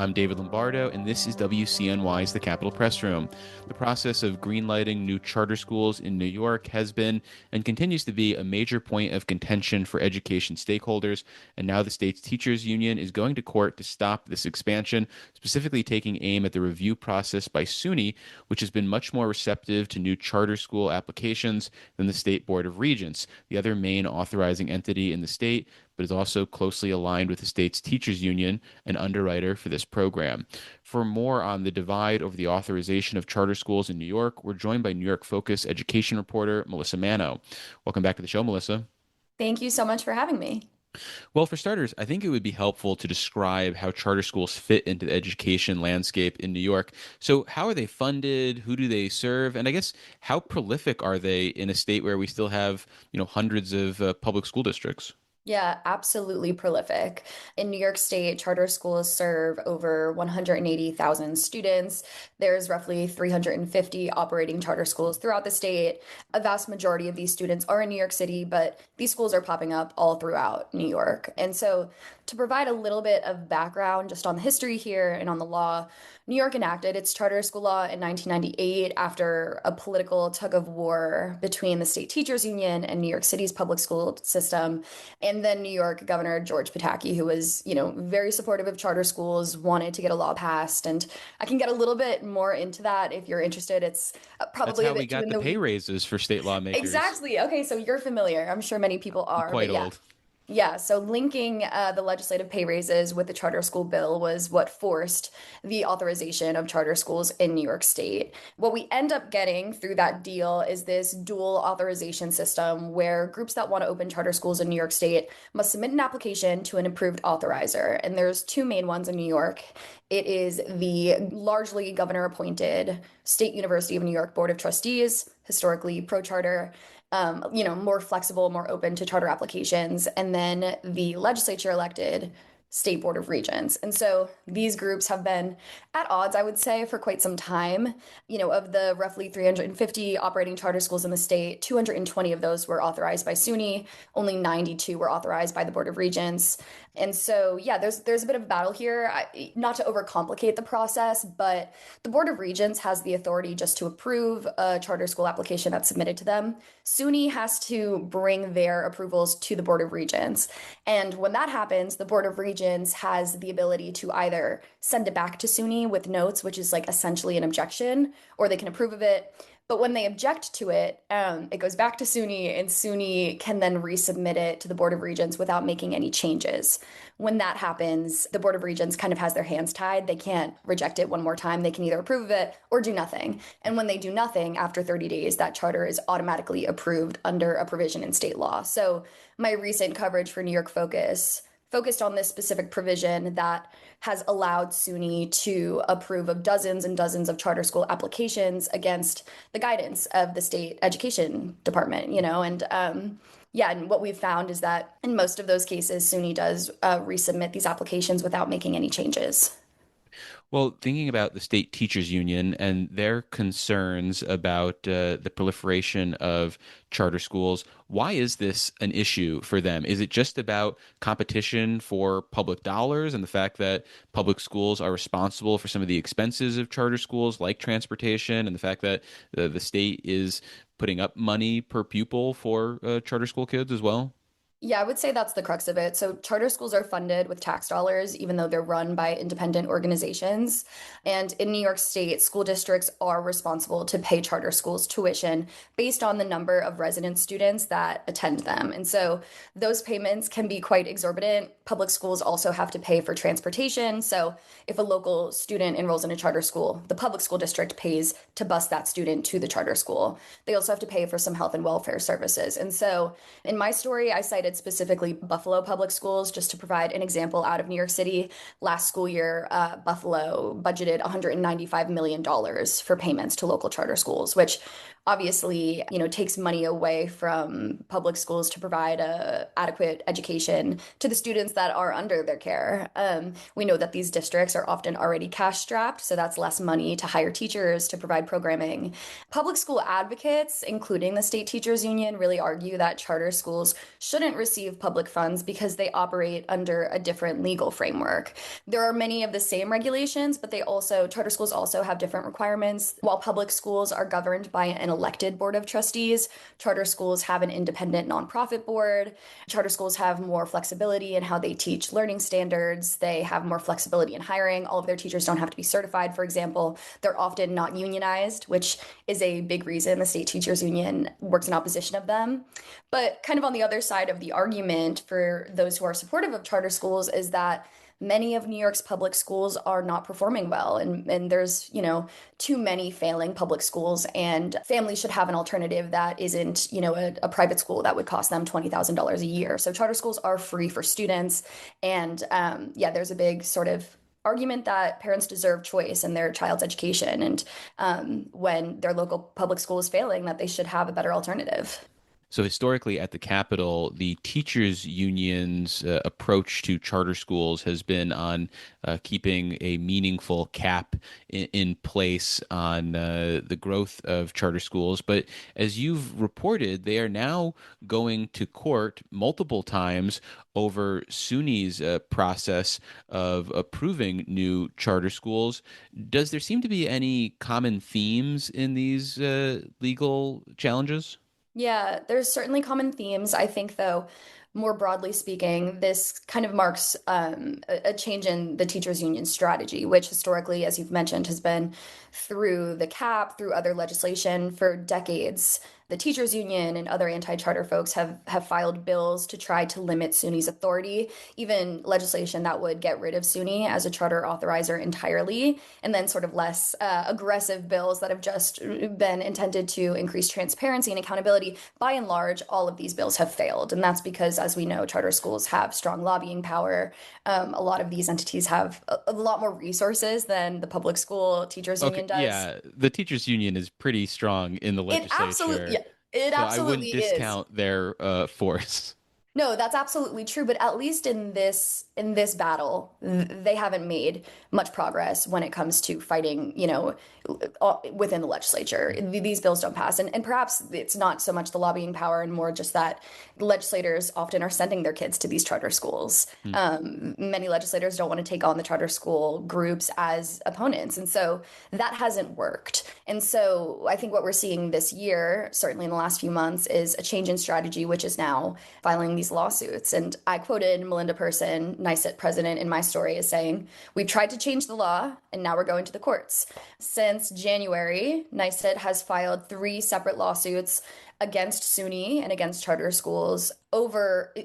I'm David Lombardo, and this is WCNY's The Capitol Press Room. The process of greenlighting new charter schools in New York has been and continues to be a major point of contention for education stakeholders, and now the state's teachers union is going to court to stop this expansion, specifically taking aim at the review process by SUNY, which has been much more receptive to new charter school applications than the State Board of Regents, the other main authorizing entity in the state, but is also closely aligned with the state's teachers union, an underwriter for this program. For more on the divide over the authorization of charter schools in New York, we're joined by New York Focus education reporter Melissa Manno. Welcome back to the show, Melissa. Thank you so much for having me. Well, for starters, I think it would be helpful to describe how charter schools fit into the education landscape in New York. So, how are they funded? Who do they serve? And I guess how prolific are they in a state where we still have, hundreds of public school districts? Yeah, absolutely prolific. In New York State, charter schools serve over 180,000 students. There's roughly 350 operating charter schools throughout the state. A vast majority of these students are in New York City, but these schools are popping up all throughout New York. And so, to provide a little bit of background just on the history here and on the law, New York enacted its charter school law in 1998 after a political tug of war between the state teachers union and New York City's public school system. And then New York Governor George Pataki, who was, very supportive of charter schools, wanted to get a law passed. And I can get a little bit more into that if you're interested. It's That's probably a how we bit too got in the the pay weeds. raises for state lawmakers. Exactly. Okay, so you're familiar. I'm sure many people I'm are, quite but yeah. old. Yeah, so linking the legislative pay raises with the charter school bill was what forced the authorization of charter schools in New York State. What we end up getting through that deal is this dual authorization system where groups that want to open charter schools in New York State must submit an application to an approved authorizer. And there's two main ones in New York. It is the largely governor appointed State University of New York Board of Trustees, historically pro charter, more flexible, more open to charter applications, and then the legislature elected State Board of Regents. And so these groups have been at odds, I would say, for quite some time. Of the roughly 350 operating charter schools in the state, 220 of those were authorized by SUNY, only 92 were authorized by the Board of Regents. And so, yeah, there's a bit of a battle here. Not to overcomplicate the process, but the Board of Regents has the authority just to approve a charter school application that's submitted to them. SUNY has to bring their approvals to the Board of Regents. And when that happens, the Board of Regents has the ability to either send it back to SUNY with notes, which is like essentially an objection, or they can approve of it. But when they object to it, it goes back to SUNY, and SUNY can then resubmit it to the Board of Regents without making any changes. When that happens, the Board of Regents kind of has their hands tied. They can't reject it one more time. They can either approve of it or do nothing. And when they do nothing, after 30 days, that charter is automatically approved under a provision in state law. So my recent coverage for New York Focus focused on this specific provision that has allowed SUNY to approve of dozens and dozens of charter school applications against the guidance of the state education department, and what we've found is that in most of those cases, SUNY does resubmit these applications without making any changes. Well, thinking about the state teachers union and their concerns about the proliferation of charter schools, why is this an issue for them? Is it just about competition for public dollars and the fact that public schools are responsible for some of the expenses of charter schools, like transportation, and the fact that the state is putting up money per pupil for charter school kids as well? Yeah, I would say that's the crux of it. So, charter schools are funded with tax dollars, even though they're run by independent organizations. And in New York State, school districts are responsible to pay charter schools tuition based on the number of resident students that attend them. And so, those payments can be quite exorbitant. Public schools also have to pay for transportation. So, if a local student enrolls in a charter school, the public school district pays to bus that student to the charter school. They also have to pay for some health and welfare services. And so, in my story, I cited specifically Buffalo Public Schools, just to provide an example out of New York City. Last school year, Buffalo budgeted $195 million for payments to local charter schools, which obviously, takes money away from public schools to provide a adequate education to the students that are under their care. We know that these districts are often already cash strapped, so that's less money to hire teachers to provide programming. Public school advocates, including the state teachers union, really argue that charter schools shouldn't receive public funds because they operate under a different legal framework. There are many of the same regulations, but charter schools also have different requirements. While public schools are governed by an elected board of trustees, charter schools have an independent nonprofit board. Charter schools have more flexibility in how they teach learning standards. They have more flexibility in hiring. All of their teachers don't have to be certified, for example. They're often not unionized, which is a big reason the state teachers union works in opposition of them. But kind of on the other side of the argument for those who are supportive of charter schools is that many of New York's public schools are not performing well, and there's, too many failing public schools, and families should have an alternative that isn't, a private school that would cost them $20,000 a year. So charter schools are free for students, and yeah, there's a big sort of argument that parents deserve choice in their child's education, and when their local public school is failing, that they should have a better alternative. So historically at the Capitol, the teachers union's approach to charter schools has been on keeping a meaningful cap in place on the growth of charter schools. But as you've reported, they are now going to court multiple times over SUNY's process of approving new charter schools. Does there seem to be any common themes in these legal challenges? Yeah, there's certainly common themes. I think, though, more broadly speaking, this kind of marks a change in the teachers' union strategy, which historically, as you've mentioned, has been through the cap, through other legislation for decades. The teachers' union and other anti-charter folks have filed bills to try to limit SUNY's authority, even legislation that would get rid of SUNY as a charter authorizer entirely, and then sort of less aggressive bills that have just been intended to increase transparency and accountability. By and large, all of these bills have failed, and that's because, as we know, charter schools have strong lobbying power. A lot of these entities have a lot more resources than the public school teachers Okay, union does. yeah, the teachers union is pretty strong in the It absolutely, legislature, yeah, it so I wouldn't absolutely is. discount their force. No, that's absolutely true, but at least in this battle, they haven't made much progress when it comes to fighting, within the legislature. These bills don't pass, and perhaps it's not so much the lobbying power and more just that legislators often are sending their kids to these charter schools. Hmm. Many legislators don't want to take on the charter school groups as opponents, and so that hasn't worked. And so I think what we're seeing this year, certainly in the last few months, is a change in strategy, which is now filing these lawsuits. And I quoted Melinda Person, NYSET president, in my story as saying, "We've tried to change the law, and now we're going to the courts." Since January, NYSET has filed three separate lawsuits against SUNY and against charter schools.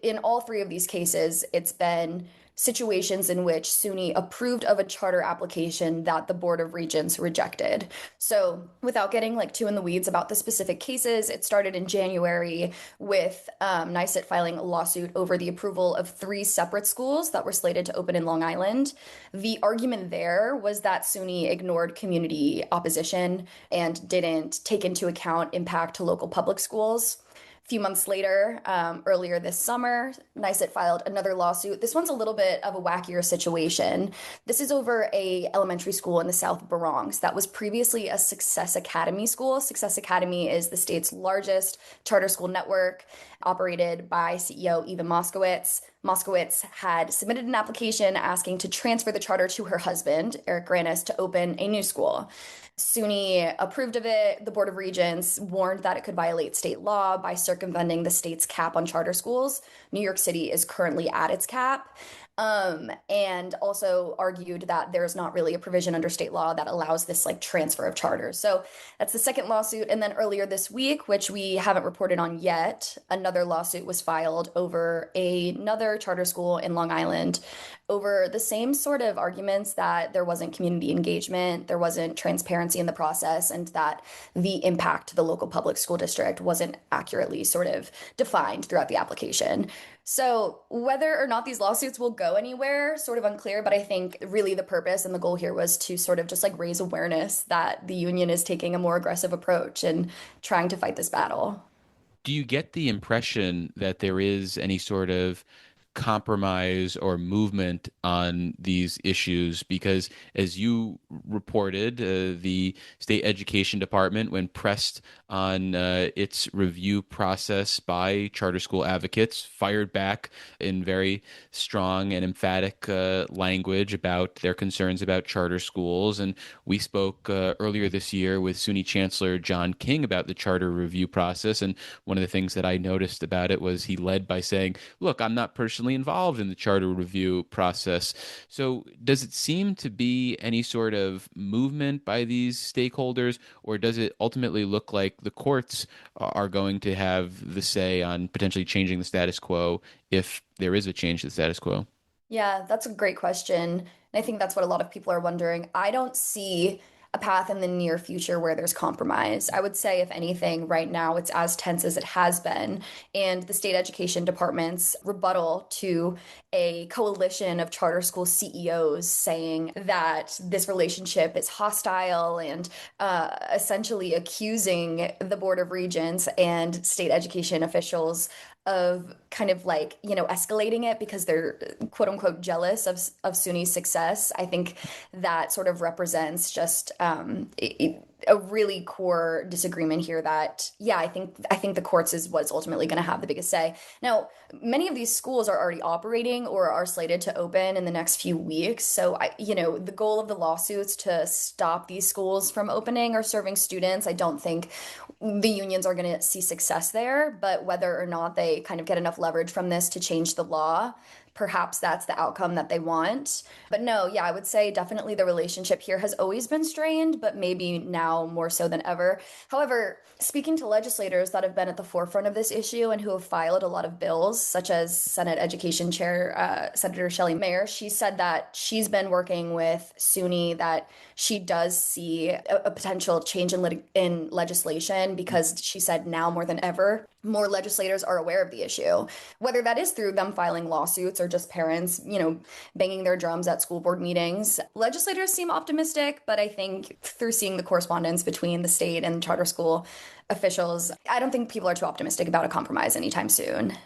In all three of these cases, it's been situations in which SUNY approved of a charter application that the Board of Regents rejected. So, without getting like too in the weeds about the specific cases, it started in January with NYSET filing a lawsuit over the approval of three separate schools that were slated to open in Long Island. The argument there was that SUNY ignored community opposition and didn't take into account impact to local public schools. Few months later, earlier this summer, NYSET filed another lawsuit. This one's a little bit of a wackier situation. This is over a elementary school in the South Bronx that was previously a Success Academy school. Success Academy is the state's largest charter school network, operated by CEO Eva Moskowitz. Moskowitz had submitted an application asking to transfer the charter to her husband, Eric Granis, to open a new school. SUNY approved of it. The Board of Regents warned that it could violate state law by circumventing the state's cap on charter schools. New York City is currently at its cap. And also argued that there's not really a provision under state law that allows this like transfer of charters. So that's the second lawsuit. And then earlier this week, which we haven't reported on yet, another lawsuit was filed over another charter school in Long Island over the same sort of arguments that there wasn't community engagement, there wasn't transparency in the process, and that the impact to the local public school district wasn't accurately sort of defined throughout the application. So, whether or not these lawsuits will go anywhere, sort of unclear, but I think really the purpose and the goal here was to sort of just like raise awareness that the union is taking a more aggressive approach and trying to fight this battle. Do you get the impression that there is any sort of compromise or movement on these issues? Because as you reported, the state education department, when pressed on its review process by charter school advocates, fired back in very strong and emphatic language about their concerns about charter schools. And we spoke earlier this year with SUNY Chancellor John King about the charter review process. And one of the things that I noticed about it was he led by saying, look, I'm not personally involved in the charter review process. So does it seem to be any sort of movement by these stakeholders, or does it ultimately look like the courts are going to have the say on potentially changing the status quo if there is a change to the status quo? Yeah, that's a great question. And I think that's what a lot of people are wondering. I don't see a path in the near future where there's compromise. I would say, if anything, right now it's as tense as it has been. And the state education department's rebuttal to a coalition of charter school CEOs saying that this relationship is hostile and essentially accusing the Board of Regents and state education officials of kind of like, escalating it because they're quote unquote jealous of SUNY's success. I think that sort of represents just a really core disagreement here that, yeah, I think the courts is what's ultimately going to have the biggest say. Now, many of these schools are already operating or are slated to open in the next few weeks. So the goal of the lawsuits to stop these schools from opening or serving students, I don't think the unions are going to see success there, but whether or not they kind of get enough leverage from this to change the law, perhaps that's the outcome that they want. But no, yeah, I would say definitely the relationship here has always been strained, but maybe now more so than ever. However, speaking to legislators that have been at the forefront of this issue and who have filed a lot of bills, such as Senate Education Chair Senator Shelley Mayer, she said that she's been working with SUNY, that she does see a potential change in legislation because she said now more than ever, more legislators are aware of the issue, whether that is through them filing lawsuits or just parents, banging their drums at school board meetings. Legislators seem optimistic, but I think through seeing the correspondence between the state and charter school officials, I don't think people are too optimistic about a compromise anytime soon.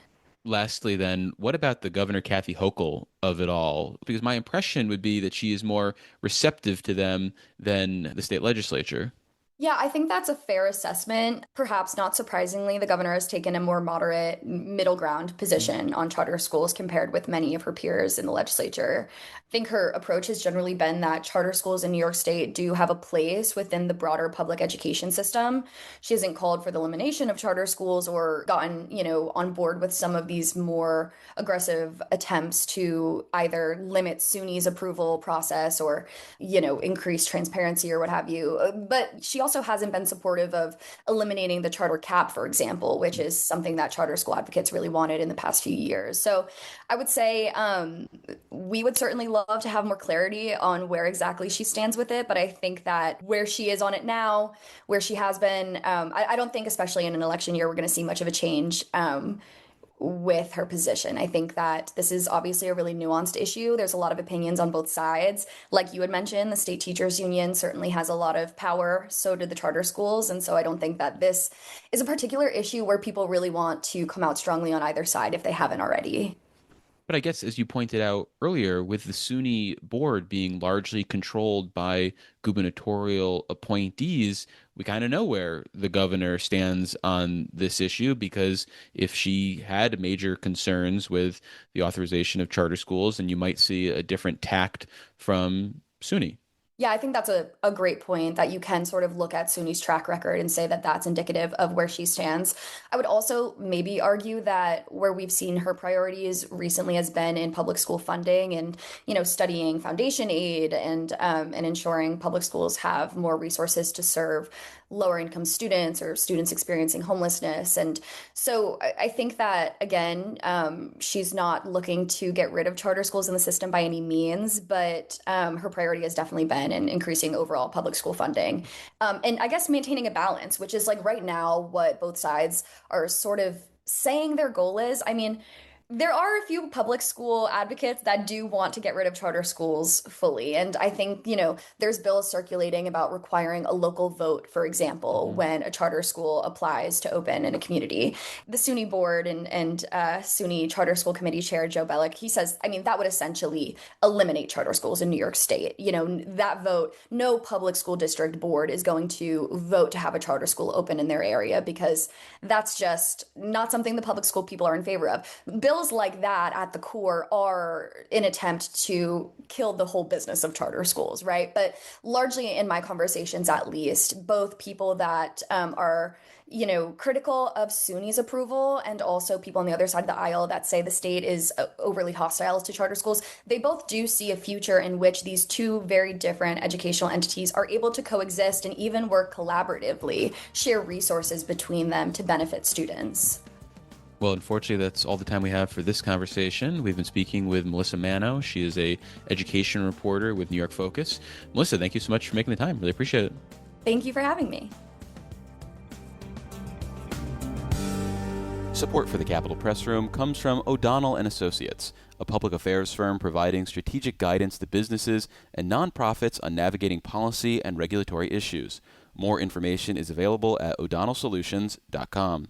Lastly, then, what about the Governor Kathy Hochul of it all? Because my impression would be that she is more receptive to them than the state legislature. Yeah, I think that's a fair assessment. Perhaps not surprisingly, the governor has taken a more moderate middle ground position on charter schools compared with many of her peers in the legislature. I think her approach has generally been that charter schools in New York State do have a place within the broader public education system. She hasn't called for the elimination of charter schools or gotten, on board with some of these more aggressive attempts to either limit SUNY's approval process or increase transparency or what have you. But she also hasn't been supportive of eliminating the charter cap, for example, which is something that charter school advocates really wanted in the past few years. So I would say we would certainly love to have more clarity on where exactly she stands with it. But I think that where she is on it now, where she has been, I don't think, especially in an election year, we're going to see much of a change. With her position. I think that this is obviously a really nuanced issue. There's a lot of opinions on both sides. Like you had mentioned, the state teachers union certainly has a lot of power. So do the charter schools. And so I don't think that this is a particular issue where people really want to come out strongly on either side if they haven't already. But I guess, as you pointed out earlier, with the SUNY board being largely controlled by gubernatorial appointees, we kind of know where the governor stands on this issue because if she had major concerns with the authorization of charter schools, then you might see a different tact from SUNY. Yeah, I think that's a great point that you can sort of look at SUNY's track record and say that that's indicative of where she stands. I would also maybe argue that where we've seen her priorities recently has been in public school funding and, studying foundation aid and ensuring public schools have more resources to serve lower income students or students experiencing homelessness. And so I think that, again, she's not looking to get rid of charter schools in the system by any means, but her priority has definitely been in increasing overall public school funding. And I guess maintaining a balance, which is like right now what both sides are sort of saying their goal is. I mean, There are a few public school advocates that do want to get rid of charter schools fully. And I think, there's bills circulating about requiring a local vote, for example, Hmm. when a charter school applies to open in a community. The SUNY board and SUNY Charter School Committee Chair Joe Bellick, he says, I mean, that would essentially eliminate charter schools in New York State. That vote, no public school district board is going to vote to have a charter school open in their area because that's just not something the public school people are in favor of. Bills like that at the core are an attempt to kill the whole business of charter schools, right? But largely in my conversations, at least, both people that are critical of SUNY's approval and also people on the other side of the aisle that say the state is overly hostile to charter schools, they both do see a future in which these two very different educational entities are able to coexist and even work collaboratively, share resources between them to benefit students. Well, unfortunately, that's all the time we have for this conversation. We've been speaking with Melissa Manno. She is a education reporter with New York Focus. Melissa, thank you so much for making the time. Really appreciate it. Thank you for having me. Support for the Capitol Press Room comes from O'Donnell and Associates, a public affairs firm providing strategic guidance to businesses and nonprofits on navigating policy and regulatory issues. More information is available at o'donnellsolutions.com.